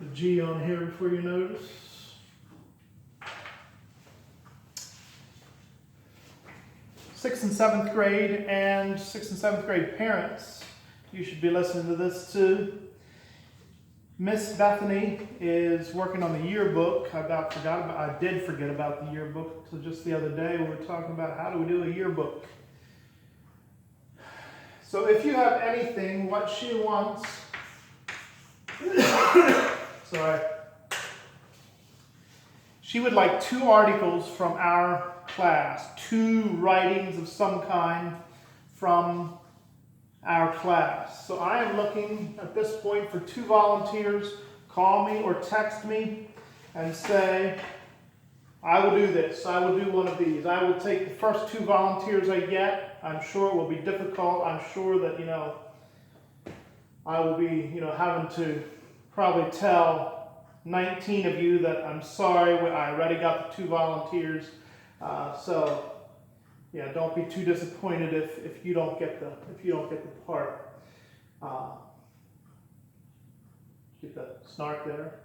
the G on here before you notice. Sixth and seventh grade and sixth and seventh grade parents, you should be listening to this too. Miss Bethany is working on the yearbook. I did forget about the yearbook until just the other day. We were talking about how do we do a yearbook. So if you have anything, what she wants, sorry, she would like 2 articles from our class, 2 writings of some kind from our class. So I am looking at this point for 2 volunteers. Call me or text me and say, I will do this. I will do one of these. I will take the first 2 volunteers I get. I'm sure it will be difficult. I'm sure that, I will be, having to probably tell 19 of you that I'm sorry, I already got the 2 volunteers. Yeah, don't be too disappointed if you don't get the part. Get the snark there.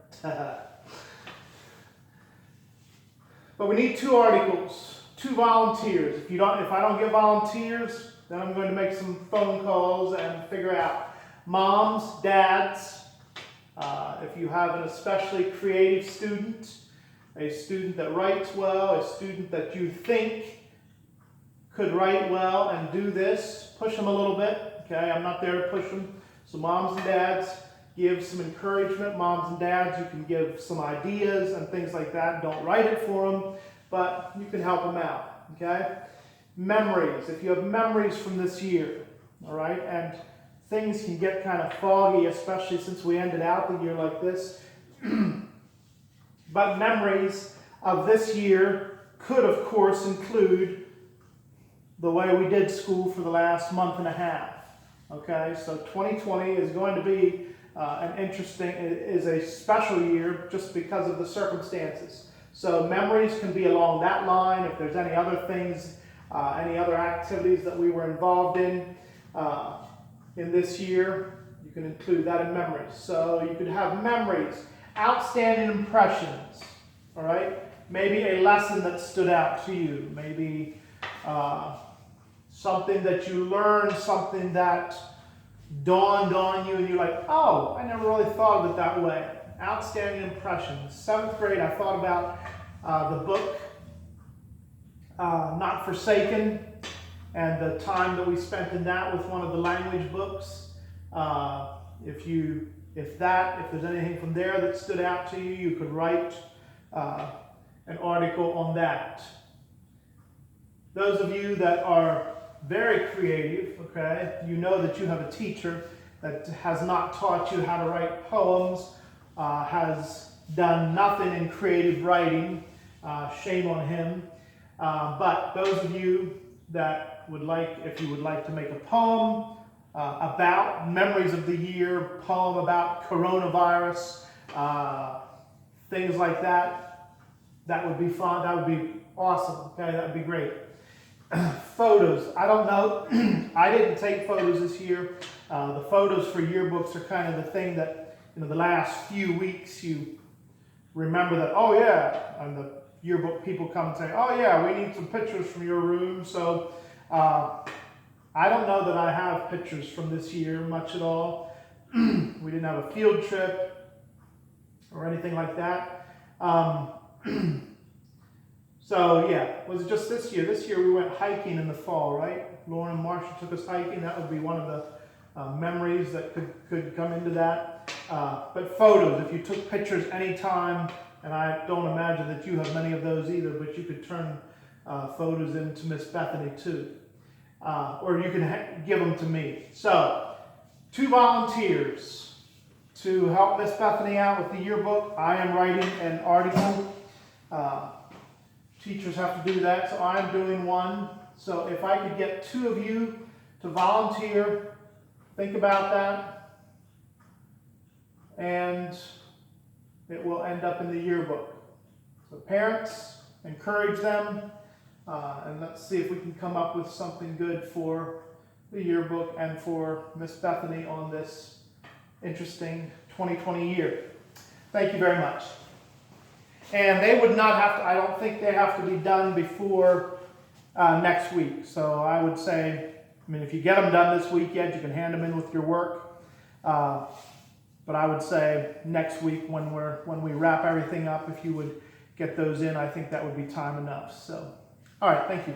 But we need 2 articles, 2 volunteers. If I don't get volunteers, then I'm going to make some phone calls and figure out moms, dads. If you have an especially creative student, a student that writes well, a student that you think could write well and do this, push them a little bit. Okay, I'm not there to push them. So moms and dads, give some encouragement. Moms and dads, you can give some ideas and things like that. Don't write it for them, but you can help them out. Okay, memories. If you have memories from this year, all right, and things can get kind of foggy, especially since we ended out the year like this. But memories of this year could, of course, include the way we did school for the last month and a half. Okay, so 2020 is going to be is a special year just because of the circumstances. So memories can be along that line. If there's any other things, any other activities that we were involved in this year, you can include that in memories. So you could have memories, outstanding impressions, all right? Maybe a lesson that stood out to you, maybe something that you learned, something that dawned on you, and you're like, oh, I never really thought of it that way. Outstanding impressions. 7th grade, I thought about the book Not Forsaken, and the time that we spent in that with one of the language books. If there's anything from there that stood out to you, you could write an article on that. Those of you that are very creative, okay, you know that you have a teacher that has not taught you how to write poems, has done nothing in creative writing. Shame on him. But those of you that if you would like to make a poem about memories of the year, poem about coronavirus, things like that, that would be fun. That would be awesome. Okay, that would be great. Photos. I don't know. I didn't take photos this year. The photos for yearbooks are kind of the thing that, the last few weeks you remember that, oh yeah, and the yearbook people come and say, oh yeah, we need some pictures from your room. So I don't know that I have pictures from this year much at all. We didn't have a field trip or anything like that. So yeah, was it just this year? This year we went hiking in the fall, right? Lauren and Marsha took us hiking. That would be one of the memories that could come into that. But photos, if you took pictures anytime, and I don't imagine that you have many of those either, but you could turn photos into Miss Bethany too. Or you can give them to me. So, 2 volunteers to help Miss Bethany out with the yearbook. I am writing an article. Teachers have to do that, so I'm doing one. So if I could get 2 of you to volunteer, think about that, and it will end up in the yearbook. So parents, encourage them, and let's see if we can come up with something good for the yearbook and for Miss Bethany on this interesting 2020 year. Thank you very much. And they would not have to, I don't think they have to be done before next week. So I would say, I mean, if you get them done this weekend, you can hand them in with your work. But I would say next week when we wrap everything up, if you would get those in, I think that would be time enough. So, all right, thank you.